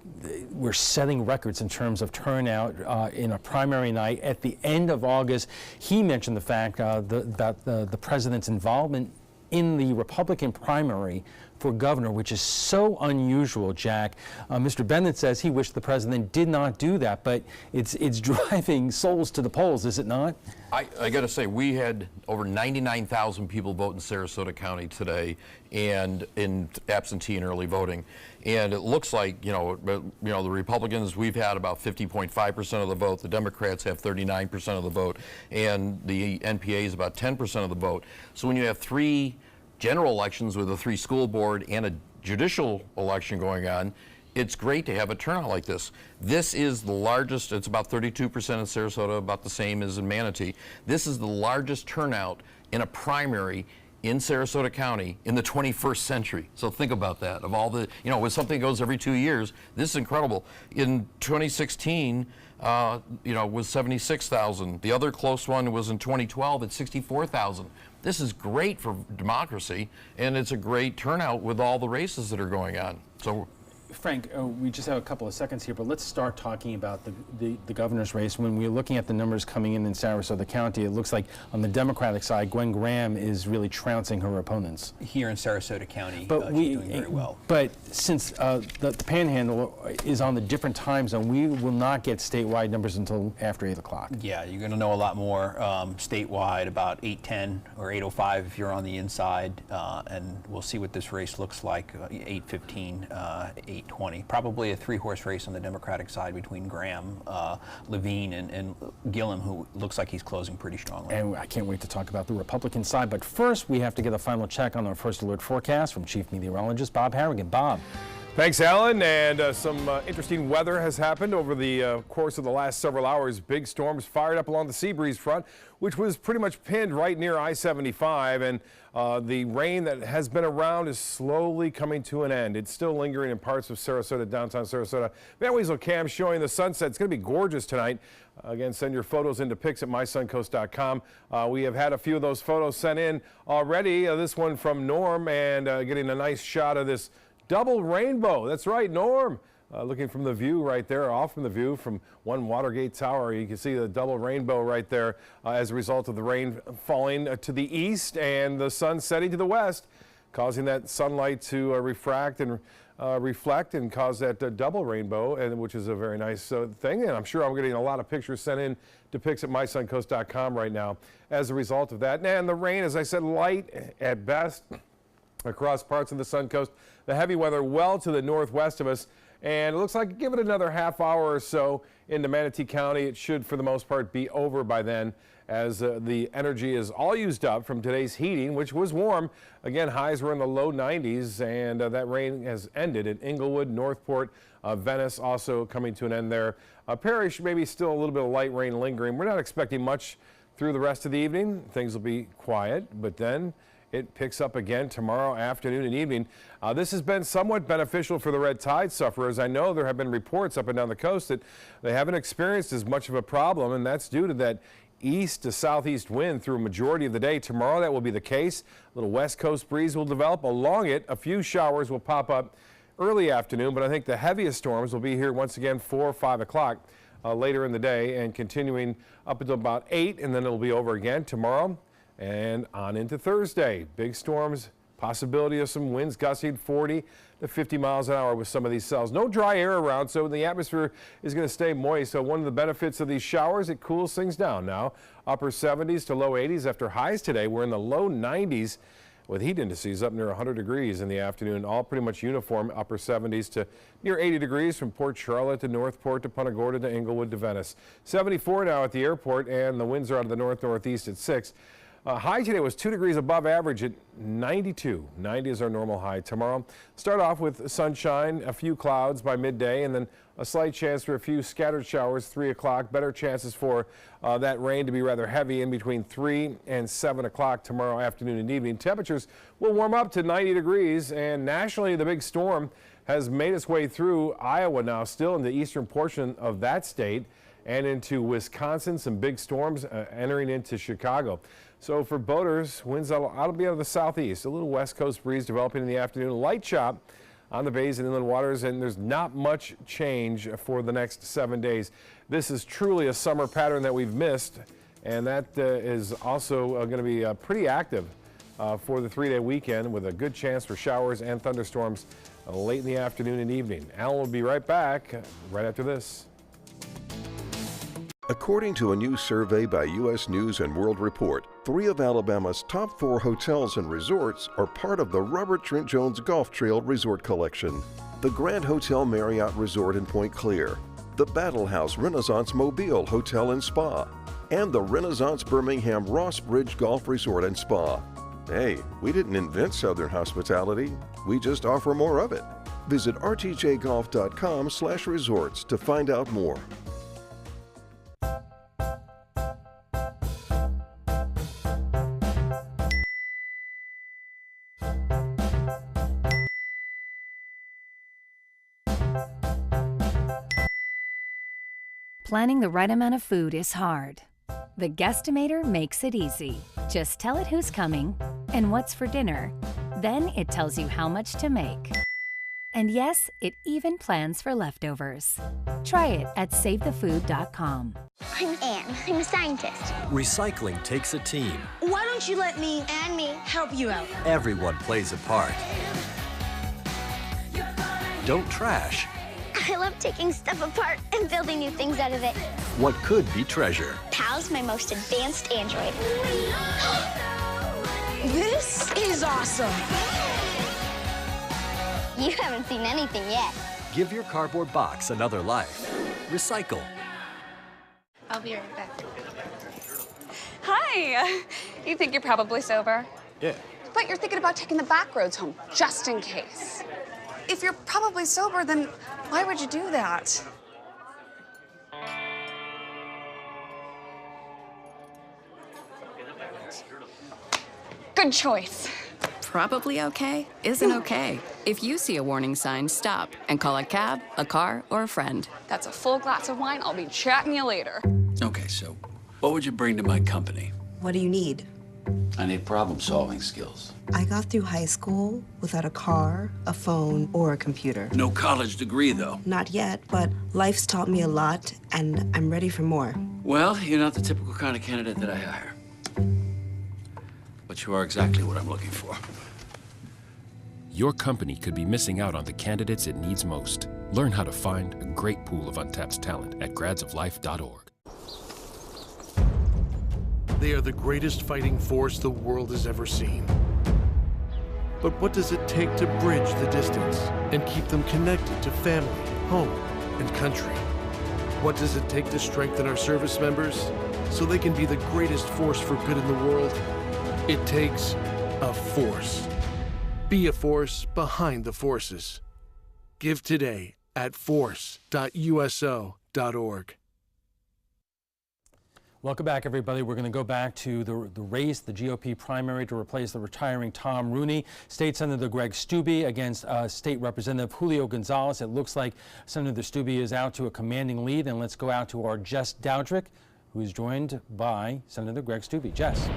Speaker 3: we're setting records in terms of turnout in a primary night at the end of August. He mentioned the fact that the president's involvement in the Republican primary for governor, which is so unusual, Jack. Mr. Bennett says he wished the president did not do that, but it's driving souls to the polls, is it not?
Speaker 4: I got to say, we had over 99,000 people vote in Sarasota County today, and in absentee and early voting. And it looks like, the Republicans, we've had about 50.5% of the vote. The Democrats have 39% of the vote, and the NPA is about 10% of the vote. So when you have three general elections with a 3 school board and a judicial election going on, it's great to have a turnout like this. This is the largest, it's about 32% in Sarasota, about the same as in Manatee. This is the largest turnout in a primary in Sarasota County in the 21st century. So think about that. Of all the, when something goes every 2 years, this is incredible. In 2016, was 76,000. The other close one was in 2012 at 64,000. This is great for democracy, and it's a great turnout with all the races that are going on. So,
Speaker 3: Frank, we just have a couple of seconds here, but let's start talking about the governor's race. When we're looking at the numbers coming in Sarasota County, it looks like on the Democratic side, Gwen Graham is really trouncing her opponents.
Speaker 5: Here in Sarasota County,
Speaker 3: but
Speaker 5: she's doing very well.
Speaker 3: But since the Panhandle is on the different time zone, we will not get statewide numbers until after 8 o'clock.
Speaker 5: Yeah, you're going to know a lot more statewide about 8:10 or 8:05 if you're on the inside, and we'll see what this race looks like, 8:15, 8:20. Probably a 3-horse race on the Democratic side between Graham, Levine, and Gillum, who looks like he's closing pretty strongly.
Speaker 3: And I can't wait to talk about the Republican side. But first, we have to get a final check on our first alert forecast from Chief Meteorologist Bob Harrigan. Bob.
Speaker 12: Thanks, Alan. And some interesting weather has happened over the course of the last several hours. Big storms fired up along the sea breeze front, which was pretty much pinned right near I-75. And the rain that has been around is slowly coming to an end. It's still lingering in parts of Sarasota, downtown Sarasota. Van Weasel Cam showing the sunset. It's going to be gorgeous tonight. Again, send your photos into pics at mysuncoast.com. We have had a few of those photos sent in already. This one from Norm, and getting a nice shot of this double rainbow. That's right, Norm. Looking from the view right there, off from the view from One Watergate Tower, you can see the double rainbow right there as a result of the rain falling to the east and the sun setting to the west, causing that sunlight to refract and reflect and cause that double rainbow, and which is a very nice thing. And I'm sure I'm getting a lot of pictures sent in to pics at mysuncoast.com right now as a result of that. And the rain, as I said, light at best across parts of the Suncoast. The heavy weather well to the northwest of us, and it looks like give it another half hour or so into Manatee County. It should, for the most part, be over by then, as the energy is all used up from today's heating, which was warm. Again, highs were in the low 90s, and that rain has ended at Inglewood, Northport, Venice also coming to an end there. Parrish, maybe still a little bit of light rain lingering. We're not expecting much through the rest of the evening, things will be quiet, but then it picks up again tomorrow afternoon and evening. This has been somewhat beneficial for the red tide sufferers. I know there have been reports up and down the coast that they haven't experienced as much of a problem, and that's due to that east to southeast wind through a majority of the day. Tomorrow that will be the case. A little west coast breeze will develop. Along it, a few showers will pop up early afternoon, but I think the heaviest storms will be here once again 4 or 5 o'clock later in the day and continuing up until about 8, and then it'll be over again tomorrow and on into Thursday. Big storms, possibility of some winds gusting 40 to 50 miles an hour with some of these cells. No dry air around, so the atmosphere is going to stay moist. So one of the benefits of these showers, it cools things down now. Upper 70s to low 80s after highs today. We're in the low 90s with heat indices up near 100 degrees in the afternoon. All pretty much uniform, upper 70s to near 80 degrees from Port Charlotte to Northport to Punta Gorda to Englewood to Venice. 74 now at the airport, and the winds are out of the north-northeast at 6. High today was 2 degrees above average at 92. 90 is our normal high. Tomorrow, start off with sunshine, a few clouds by midday, and then a slight chance for a few scattered showers, 3 o'clock. Better chances for that rain to be rather heavy in between 3 and 7 o'clock tomorrow afternoon and evening. Temperatures will warm up to 90 degrees, and nationally, the big storm has made its way through Iowa now, still in the eastern portion of that state, and into Wisconsin. Some big storms entering into Chicago. So for boaters, winds that'll be out of the southeast. A little west coast breeze developing in the afternoon. Light chop on the bays and inland waters, and there's not much change for the next 7 days. This is truly a summer pattern that we've missed, and that is also going to be pretty active for the 3-day weekend with a good chance for showers and thunderstorms late in the afternoon and evening. Alan will be right back right after this.
Speaker 13: According to a new survey by U.S. News & World Report, 3 of Alabama's top 4 hotels and resorts are part of the Robert Trent Jones Golf Trail Resort Collection. The Grand Hotel Marriott Resort in Point Clear, the Battle House Renaissance Mobile Hotel and Spa, and the Renaissance Birmingham Ross Bridge Golf Resort and Spa. Hey, we didn't invent Southern hospitality, we just offer more of it. Visit rtjgolf.com/resorts to find out more.
Speaker 14: Planning the right amount of food is hard. The Guestimator makes it easy. Just tell it who's coming and what's for dinner. Then it tells you how much to make. And yes, it even plans for leftovers. Try it at SaveTheFood.com.
Speaker 15: I'm Anne. I'm a scientist.
Speaker 16: Recycling takes a team.
Speaker 15: Why don't you let me and me help you out?
Speaker 16: Everyone plays a part. Don't trash
Speaker 15: I love taking stuff apart and building new things out of it.
Speaker 16: what could be treasure.
Speaker 15: Pal's my most advanced android. This is awesome. You haven't seen anything yet.
Speaker 16: Give your cardboard box another life. Recycle.
Speaker 18: I'll be right back. Hi. You think you're probably sober?
Speaker 16: Yeah.
Speaker 18: But you're thinking about taking the back roads home, just in case. If you're probably sober, then why would you do that? Good choice.
Speaker 20: Probably okay isn't okay. If you see a warning sign, stop and call a cab, a car, or a friend.
Speaker 18: That's a full glass of wine. I'll be chatting you later.
Speaker 28: Okay, so what would you bring to my company?
Speaker 21: What do you need?
Speaker 28: I need problem-solving skills.
Speaker 21: I got through high school without a car, a phone, or a computer.
Speaker 28: No college degree, though.
Speaker 21: Not yet, but life's taught me a lot, and I'm ready for more.
Speaker 28: Well, you're not the typical kind of candidate that I hire. But you are exactly what I'm looking for.
Speaker 22: Your company could be missing out on the candidates it needs most. Learn how to find a great pool of untapped talent at gradsoflife.org.
Speaker 29: They are the greatest fighting force the world has ever seen. But what does it take to bridge the distance and keep them connected to family, home, and country? What does it take to strengthen our service members so they can be the greatest force for good in the world? It takes a force. Be a force behind the forces. Give today at force.uso.org.
Speaker 3: Welcome back, everybody. We're going to go back to the race, the GOP primary to replace the retiring Tom Rooney. State Senator Greg Steube against State Representative Julio Gonzalez. It looks like Senator Steube is out to a commanding lead. And let's go out to our Jess Dowdrick, who is joined by Senator Greg Steube. Jess.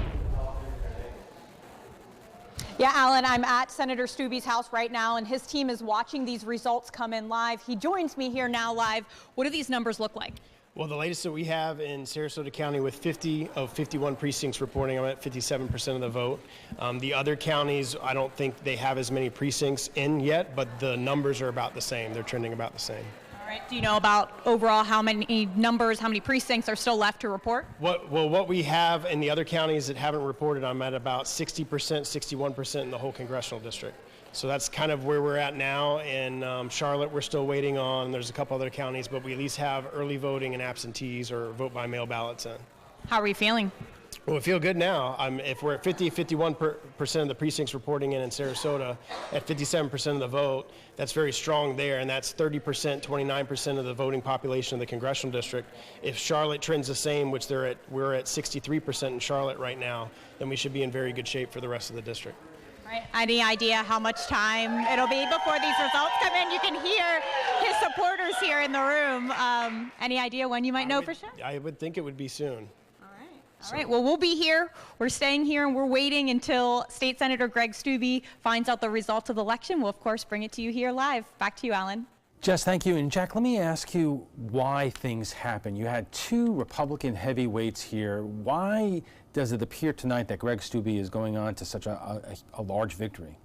Speaker 1: Yeah, Alan, I'm at Senator Steube's house right now, and his team is watching these results come in live. He joins me here now live. What do these numbers look like?
Speaker 2: Well, the latest that we have in Sarasota County with 50 of 51 precincts reporting, I'm at 57% of the vote. The other counties, I don't think they have as many precincts in yet, but the numbers are about the same. They're trending about the same.
Speaker 1: All right. Do you know about overall how many numbers, how many precincts are still left to report?
Speaker 2: What we have in the other counties that haven't reported, I'm at about 60%, 61% in the whole congressional district. So that's kind of where we're at now. In Charlotte, we're still waiting on. There's a couple other counties, but we at least have early voting and absentees or vote by mail ballots in.
Speaker 1: How are you feeling?
Speaker 2: Well, we feel good now. If we're at 51% of the precincts reporting in Sarasota, at 57% of the vote, that's very strong there, and that's 30%, 29% of the voting population of the congressional district. If Charlotte trends the same, which we're at 63% in Charlotte right now, then we should be in very good shape for the rest of the district.
Speaker 1: Right. Any idea how much time it'll be before these results come in? You can hear his supporters here in the room. Any idea when you might know for sure?
Speaker 2: I would think it would be soon.
Speaker 1: All right, well, we'll be here. We're staying here, and we're waiting until State Senator Greg Steube finds out the results of the election. We'll, of course, bring it to you here live. Back to you, Alan.
Speaker 3: Jess, thank you. And Jack, let me ask you why things happen. You had two Republican heavyweights here. Why does it appear tonight that Greg Steube is going on to such a large victory?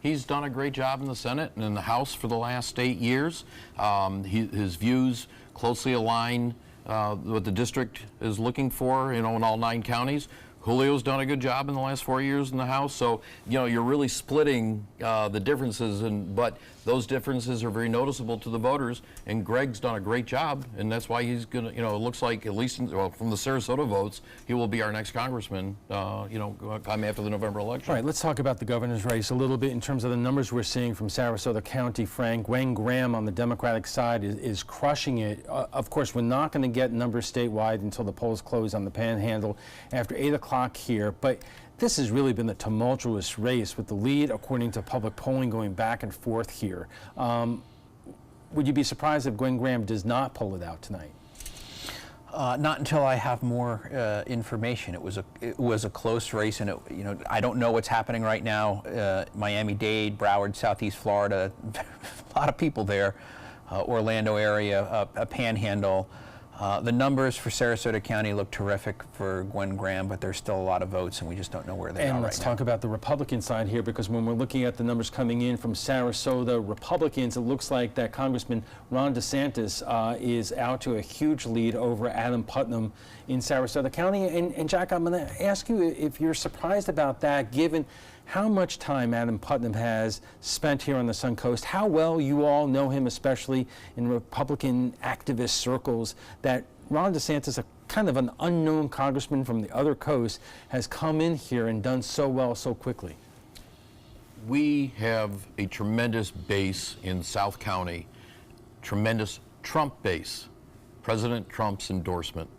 Speaker 4: He's done a great job in the Senate and in the House for the last 8 years. His views closely align what the district is looking for, in all 9 counties. Julio's done a good job in the last 4 years in the House, so you're really splitting the differences, but those differences are very noticeable to the voters. And Greg's done a great job, and that's why he's gonna. It looks like, at least from the Sarasota votes, he will be our next congressman. Come after the November election.
Speaker 3: All right, let's talk about the governor's race a little bit in terms of the numbers we're seeing from Sarasota County. Frank, Gwen Graham on the Democratic side is crushing it. Of course, we're not going to get numbers statewide until the polls close on the Panhandle after 8 o'clock here, but this has really been a tumultuous race with the lead, according to public polling, going back and forth here. Would you be surprised if Gwen Graham does not pull it out tonight?
Speaker 5: Not until I have more information. It was a close race, and I don't know what's happening right now. Miami-Dade, Broward, Southeast Florida, a lot of people there. Orlando area, a Panhandle. The numbers for Sarasota County look terrific for Gwen Graham, but there's still a lot of votes, and we just don't know where they are right now.
Speaker 3: And let's talk about the Republican side here, because when we're looking at the numbers coming in from Sarasota Republicans, it looks like that Congressman Ron DeSantis is out to a huge lead over Adam Putnam in Sarasota County. And Jack, I'm going to ask you if you're surprised about that, given how much time Adam Putnam has spent here on the Suncoast, how well you all know him, especially in Republican activist circles, that Ron DeSantis, a kind of an unknown congressman from the other coast, has come in here and done so well so quickly.
Speaker 4: We have a tremendous base in South County, tremendous Trump base. President Trump's endorsement.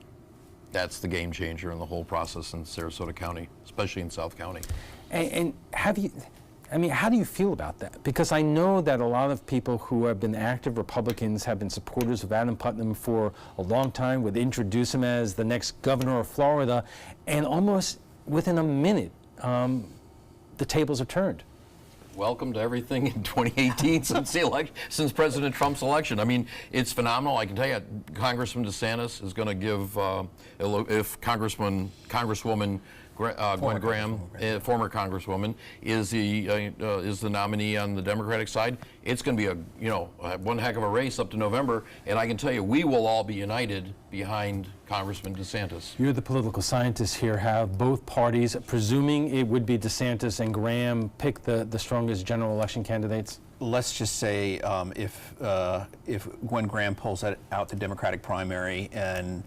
Speaker 4: That's the game changer in the whole process in Sarasota County, especially in South County.
Speaker 3: And how do you feel about that? Because I know that a lot of people who have been active Republicans have been supporters of Adam Putnam for a long time, would introduce him as the next governor of Florida, and almost within a minute, the tables are turned.
Speaker 4: Welcome to everything in 2018 since President Trump's election. I mean, it's phenomenal. I can tell you, Congressman DeSantis is going to give, if Congresswoman Gwen Graham, former Congresswoman, is the nominee on the Democratic side, it's going to be one heck of a race up to November. And I can tell you, we will all be united behind Congressman DeSantis.
Speaker 3: You're the political scientist here. Have both parties, presuming it would be DeSantis and Graham, pick the strongest general election candidates?
Speaker 5: Let's just say if Gwen Graham pulls out the Democratic primary and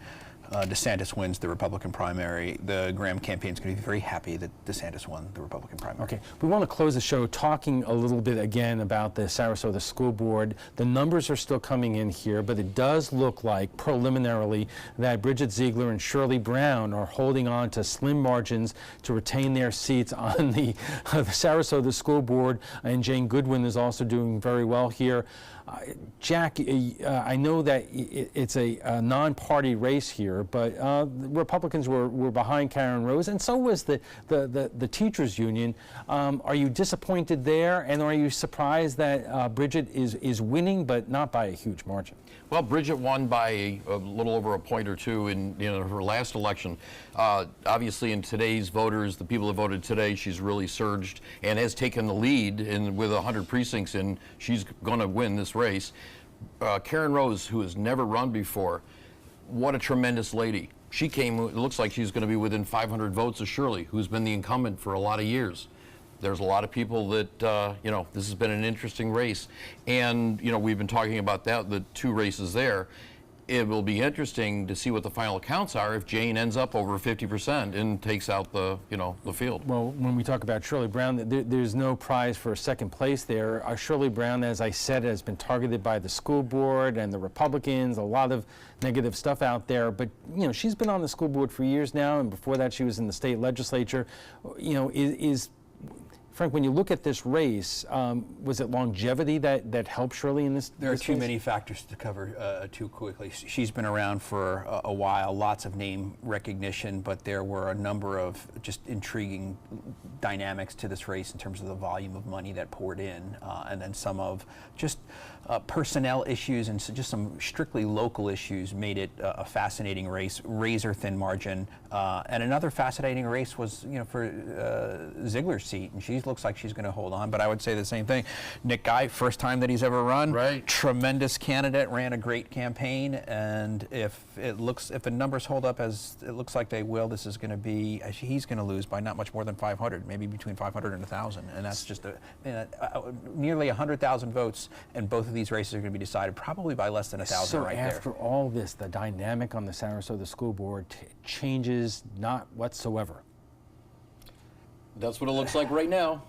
Speaker 5: DeSantis wins the Republican primary, the Graham campaign is going to be very happy that DeSantis won the Republican primary.
Speaker 3: Okay, we want to close the show talking a little bit again about the Sarasota School Board. The numbers are still coming in here, but it does look like preliminarily that Bridget Ziegler and Shirley Brown are holding on to slim margins to retain their seats on the Sarasota School Board, and Jane Goodwin is also doing very well here. Jack, I know that it's a non-party race here, but Republicans were behind Karen Rose, and so was the teachers union. Are you disappointed there, and are you surprised that Bridget is winning, but not by a huge margin?
Speaker 4: Well, Bridget won by a little over a point or two in her last election. Obviously, in today's voters, the people that voted today, she's really surged and has taken the lead with 100 precincts, and she's going to win this race. Karen Rose, who has never run before, what a tremendous lady. She came, it looks like she's going to be within 500 votes of Shirley, who's been the incumbent for a lot of years. There's a lot of people that, this has been an interesting race. And, we've been talking about the two races there. It will be interesting to see what the final counts are if Jane ends up over 50% and takes out the field.
Speaker 3: Well, when we talk about Shirley Brown, there's no prize for second place there. Shirley Brown, as I said, has been targeted by the school board and the Republicans, a lot of negative stuff out there. But, she's been on the school board for years now, and before that she was in the state legislature. Frank, when you look at this race, was it longevity that helped Shirley in this?
Speaker 5: There are too many factors to cover too quickly. She's been around for a while, lots of name recognition, but there were a number of just intriguing dynamics to this race in terms of the volume of money that poured in, and then some of just personnel issues and just some strictly local issues made it a fascinating race, razor-thin margin. And another fascinating race was, for Ziegler's seat, and she looks like she's going to hold on. But I would say the same thing. Nick Guy, first time that he's ever run,
Speaker 4: right?
Speaker 5: Tremendous candidate, ran a great campaign, and if the numbers hold up as it looks like they will, this is going to be, he's going to lose by not much more than 500, maybe between 500 and 1,000, and that's just nearly 100,000 votes, and both of these races are going to be decided probably by less than 1,000 right there.
Speaker 3: So after all this, the dynamic on the Sarasota School Board changes not whatsoever.
Speaker 4: That's what it looks like right now.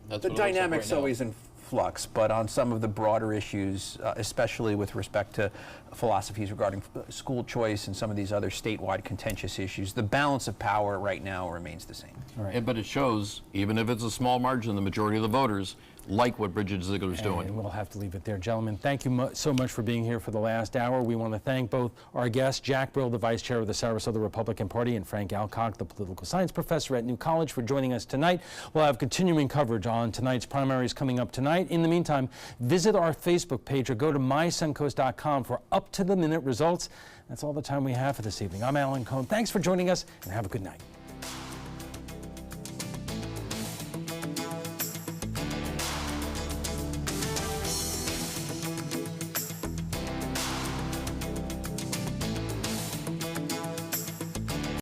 Speaker 5: The dynamic's always in flux, but on some of the broader issues, especially with respect to philosophies regarding school choice and some of these other statewide contentious issues, the balance of power right now remains the same.
Speaker 4: Right. But it shows, even if it's a small margin, the majority of the voters like what Bridget Ziegler's doing.
Speaker 3: And we'll have to leave it there. Gentlemen, thank you so much for being here for the last hour. We want to thank both our guests, Jack Brill, the Vice Chair of the Sarasota Republican Party, and Frank Alcock, the Political Science Professor at New College, for joining us tonight. We'll have continuing coverage on tonight's primaries coming up tonight. In the meantime, visit our Facebook page or go to mysuncoast.com for up-to-the-minute results. That's all the time we have for this evening. I'm Alan Cohn. Thanks for joining us, and have a good night.